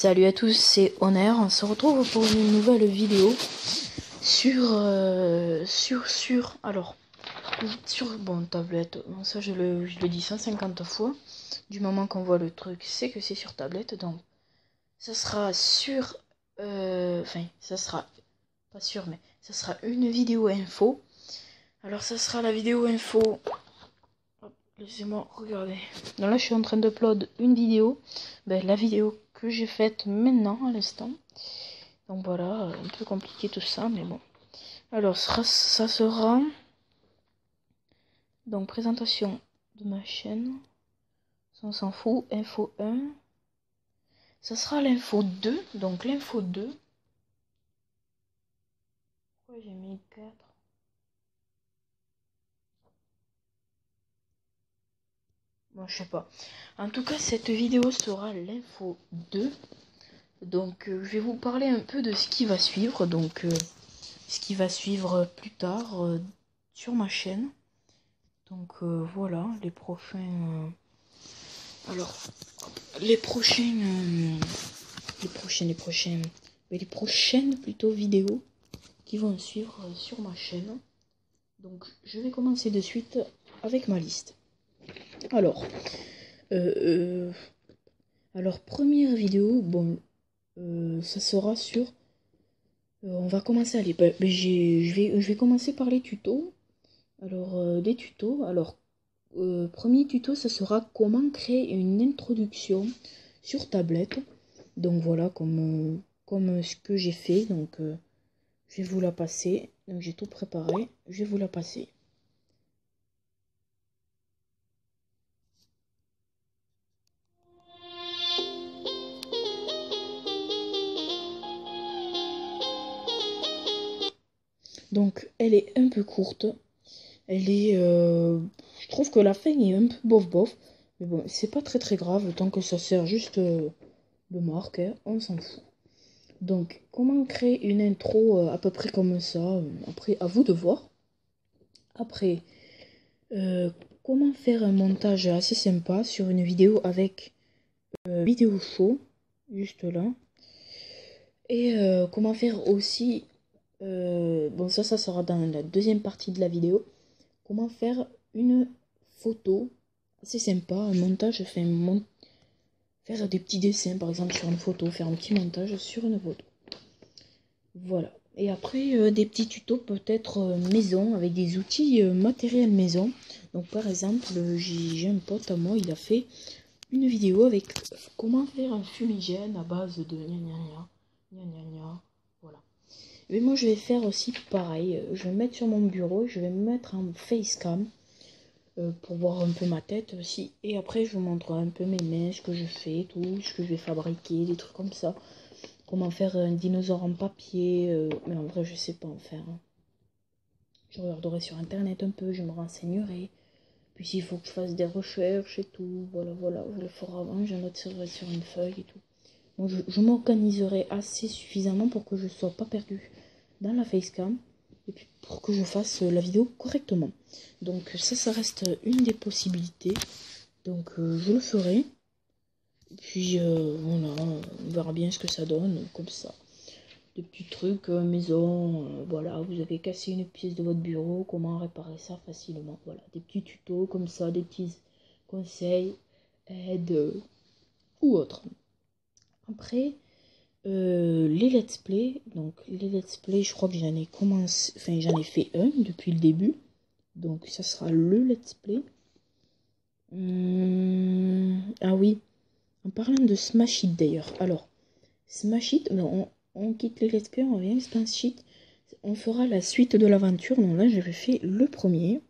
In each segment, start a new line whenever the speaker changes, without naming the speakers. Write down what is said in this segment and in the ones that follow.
Salut à tous, c'est Honor. On se retrouve pour une nouvelle vidéo sur tablette. Bon, ça je le dis 150 fois. Du moment qu'on voit le truc, c'est que c'est sur tablette. Donc ça sera sur ça sera pas sûr, mais ça sera une vidéo info. Alors ça sera la vidéo info. Laissez-moi regarder. Donc là je suis en train d'upload une vidéo. La vidéo que j'ai faite maintenant à l'instant. Donc voilà, un peu compliqué tout ça, mais bon. Alors ça sera donc présentation de ma chaîne. Ça, on s'en fout. Info 1. Ça sera l'info 2. Donc l'info 2. Pourquoi j'ai mis 4? Bon, je sais pas. En tout cas, cette vidéo sera l'info 2. Donc je vais vous parler un peu de ce qui va suivre. Donc ce qui va suivre plus tard sur ma chaîne. Donc voilà, les prochains... les prochaines plutôt vidéos qui vont suivre sur ma chaîne. Donc je vais commencer de suite avec ma liste. Alors première vidéo, bon, ça sera sur... on va commencer, allez, je vais commencer par les tutos. Alors, des tutos, alors... premier tuto, ça sera comment créer une introduction sur tablette. Donc voilà, comme ce que j'ai fait. Donc je vais vous la passer. Donc j'ai tout préparé, je vais vous la passer. Donc elle est un peu courte. Elle est... je trouve que la fin est un peu bof bof. Mais bon, c'est pas très grave tant que ça sert juste de marque, hein, on s'en fout. Donc, comment créer une intro à peu près comme ça? Après, à vous de voir. Après, comment faire un montage assez sympa sur une vidéo avec vidéo show, juste là. Et comment faire aussi... bon, ça sera dans la deuxième partie de la vidéo. Comment faire une photo assez sympa, un montage, faire des petits dessins par exemple sur une photo, faire un petit montage sur une photo. Voilà. Et après des petits tutos peut-être maison avec des outils matériel maison. Donc par exemple j'ai un pote à moi, il a fait une vidéo avec comment faire un fumigène à base de gna. Voilà. Mais moi je vais faire aussi pareil. Je vais me mettre sur mon bureau, je vais me mettre en facecam. Pour voir un peu ma tête aussi. Et après, je vous montre un peu mes mains, ce que je fais, tout, ce que je vais fabriquer, des trucs comme ça. Comment faire un dinosaure en papier. Mais en vrai, je sais pas en faire. Je regarderai sur internet un peu, je me renseignerai. Puis s'il faut que je fasse des recherches et tout, voilà, je le ferai avant, je noterai sur une feuille et tout. Bon, je m'organiserai assez suffisamment pour que je ne sois pas perdue dans la facecam. Et puis pour que je fasse la vidéo correctement. Donc ça reste une des possibilités. Donc je le ferai. Et puis voilà, on verra bien ce que ça donne, comme ça. Des petits trucs maison, voilà, vous avez cassé une pièce de votre bureau, comment réparer ça facilement. Voilà, des petits tutos comme ça, des petits conseils, aides ou autres. Après, les let's play, donc les let's play, je crois que j'en ai commencé, enfin j'en ai fait un depuis le début, donc ça sera le let's play. Ah oui, en parlant de Smash It d'ailleurs, alors Smash It, on quitte les let's play, on revient Smash It, on fera la suite de l'aventure. Donc là j'avais fait le premier,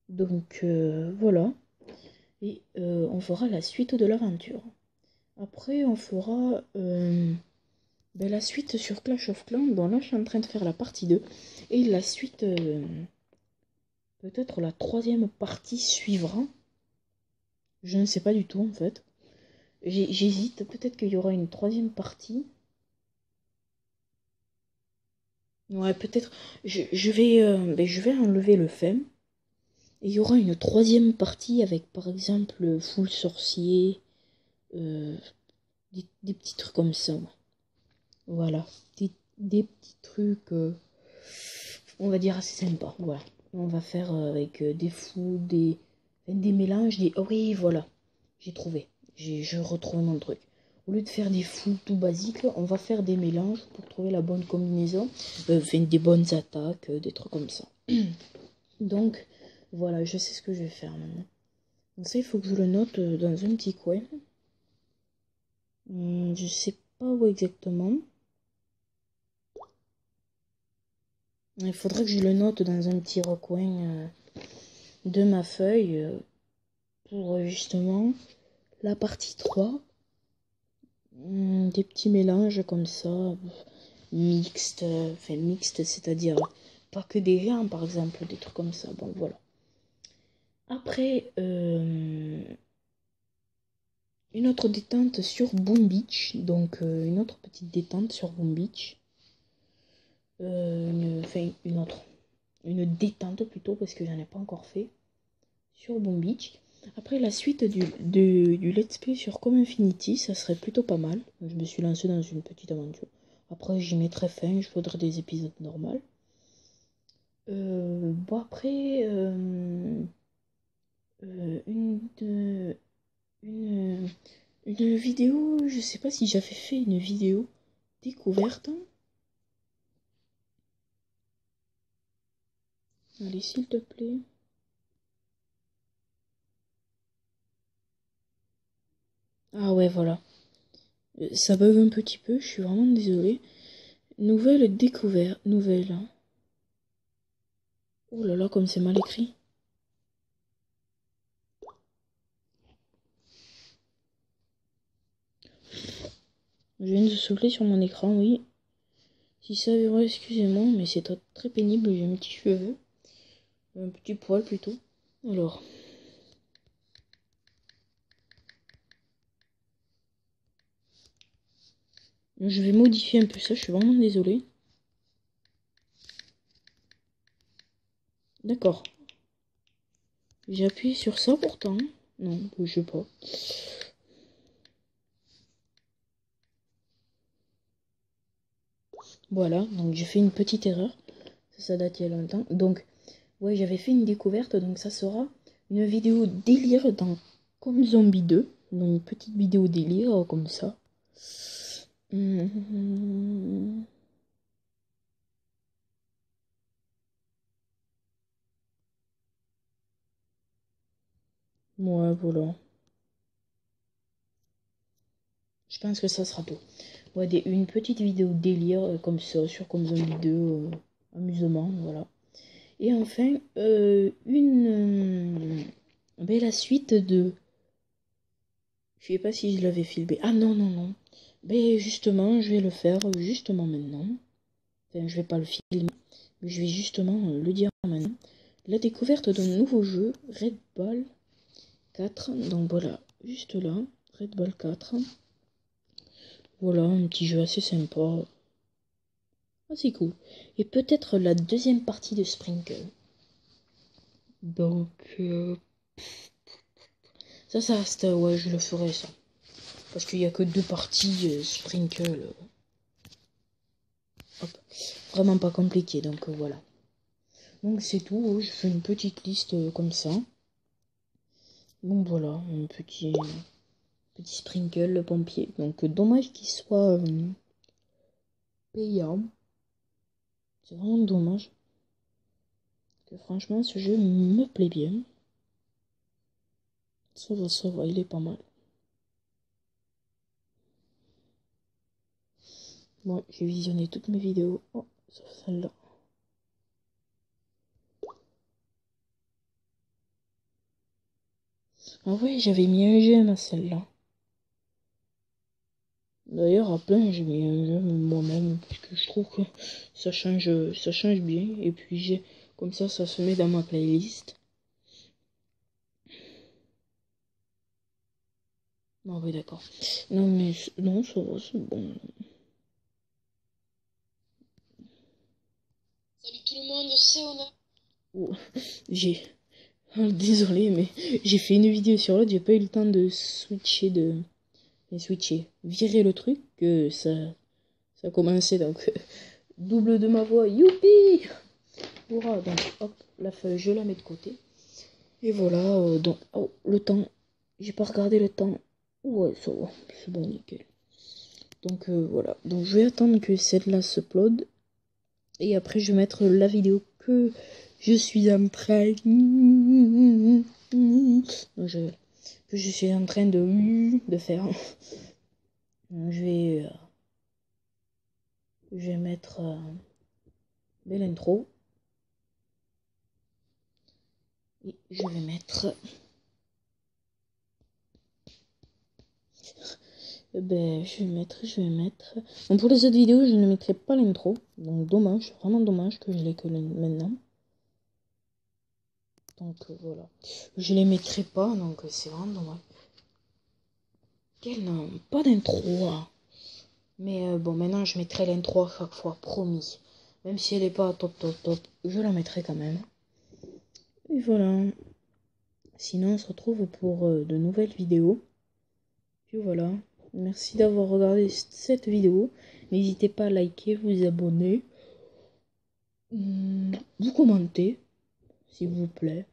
donc voilà, et on fera la suite de l'aventure. Après on fera la suite sur Clash of Clans. Bon là je suis en train de faire la partie 2. Et la suite, peut-être la troisième partie suivra. Je ne sais pas du tout en fait. J'hésite, peut-être qu'il y aura une troisième partie. Ouais, peut-être. Je vais enlever le fem. Et il y aura une troisième partie avec par exemple Full Sorcier. des petits trucs comme ça. Voilà, des petits trucs, on va dire assez sympas. Voilà, on va faire avec des fous, des mélanges, oh oui, voilà, j'ai trouvé. Je retrouve mon truc. Au lieu de faire des fous tout basiques, on va faire des mélanges pour trouver la bonne combinaison. Des bonnes attaques, des trucs comme ça. Donc, voilà, je sais ce que je vais faire maintenant. Donc ça, il faut que je le note dans un petit coin. Je sais pas où exactement. Il faudrait que je le note dans un petit recoin de ma feuille pour justement la partie 3. Des petits mélanges comme ça, mixtes, enfin mixtes, c'est-à-dire pas que des gens par exemple, des trucs comme ça. Bon, voilà. Après, une autre détente sur Boom Beach, donc une autre petite détente sur Boom Beach. Une détente plutôt, parce que j'en ai pas encore fait sur Boom Beach. Après, la suite du let's play sur Comme Infinity, ça serait plutôt pas mal. Je me suis lancé dans une petite aventure. Après, j'y mettrai fin, je faudrait des épisodes normaux. Bon, après, une vidéo, je sais pas si j'avais fait une vidéo découverte. Allez, s'il te plaît. Ah ouais, voilà. Ça bug un petit peu, je suis vraiment désolée. Nouvelle découverte. Nouvelle. Oh là là, comme c'est mal écrit. Je viens de souffler sur mon écran, oui. Si ça est vrai, excusez-moi, mais c'est très pénible. J'ai un petit cheveu. Un petit poil plutôt. Alors. Je vais modifier un peu ça, je suis vraiment désolée. D'accord. J'ai appuyé sur ça pourtant. Non, je sais pas. Voilà, donc j'ai fait une petite erreur. Ça date il y a longtemps. Donc, ouais, j'avais fait une découverte, donc ça sera une vidéo délire dans Comme Zombie 2. Donc, une petite vidéo délire comme ça. Ouais, voilà. Je pense que ça sera tout. Ouais, une petite vidéo délire comme ça sur Comme Zombie 2. Amusement, voilà. Et enfin, la suite de... Je sais pas si je l'avais filmé. Ah non, non, non. Ben justement, je vais le faire justement maintenant. Enfin, je vais pas le filmer, mais je vais justement le dire maintenant. La découverte d'un nouveau jeu, Red Ball 4. Donc voilà, juste là, Red Ball 4. Voilà, un petit jeu assez sympa. Assez cool. Et peut-être la deuxième partie de Sprinkle. Donc, ça reste, ouais, je le ferai ça. Parce qu'il n'y a que 2 parties Sprinkle. Hop. Vraiment pas compliqué, donc voilà. Donc c'est tout, je fais une petite liste comme ça. Donc voilà, un petit Sprinkle, le pompier. Donc dommage qu'il soit payant. C'est vraiment dommage. Parce que franchement, ce jeu me plaît bien. Ça va, il est pas mal. Bon, j'ai visionné toutes mes vidéos. Oh, sauf celle-là. Ah ouais, j'avais mis un j'aime à celle-là. D'ailleurs, à plein, j'ai mis un j'aime moi-même. Parce que je trouve que ça change bien. Et puis, comme ça se met dans ma playlist. Ah oui, d'accord. Non, mais non, ça va, c'est bon.
Salut tout le monde, c'est Ona.
Oh, j'ai... Désolé, mais j'ai fait une vidéo sur l'autre, j'ai pas eu le temps de switcher et switcher. Virer le truc, que ça a commencé, donc double de ma voix, youpi! Hurrah, donc hop, la feuille, je la mets de côté. Et voilà, donc, oh, le temps, j'ai pas regardé le temps. Ouais, ça va, c'est bon, nickel. Donc voilà, donc je vais attendre que celle-là se upload. Et après, je vais mettre la vidéo que je suis en train... Donc, que je suis en train de faire. Je vais mettre belle intro. Et je vais mettre... je vais mettre... Bon, pour les autres vidéos, je ne mettrai pas l'intro. Donc dommage, vraiment dommage que je l'ai que maintenant. Donc voilà. Je les mettrai pas, donc c'est vraiment dommage. Quel nom? Pas d'intro. Mais bon, maintenant je mettrai l'intro à chaque fois, promis. Même si elle est pas top, je la mettrai quand même. Et voilà. Sinon, on se retrouve pour de nouvelles vidéos. Puis voilà. Merci d'avoir regardé cette vidéo. N'hésitez pas à liker, vous abonner. Vous commentez, s'il vous plaît.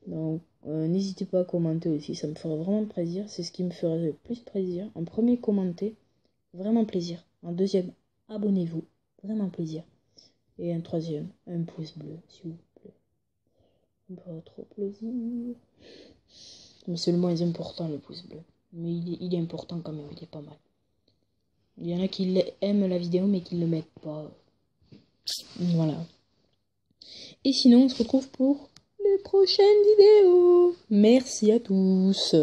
Donc, n'hésitez pas à commenter aussi. Ça me ferait vraiment plaisir. C'est ce qui me ferait le plus plaisir. En premier, commentez. Vraiment plaisir. En deuxième, abonnez-vous. Vraiment plaisir. Et un troisième, un pouce bleu, s'il vous plaît. Pas trop plaisir. Mais c'est le moins important, le pouce bleu. Mais il est important quand même, il est pas mal. Il y en a qui aiment la vidéo, mais qui ne le mettent pas. Voilà. Et sinon, on se retrouve pour les prochaines vidéos. Merci à tous.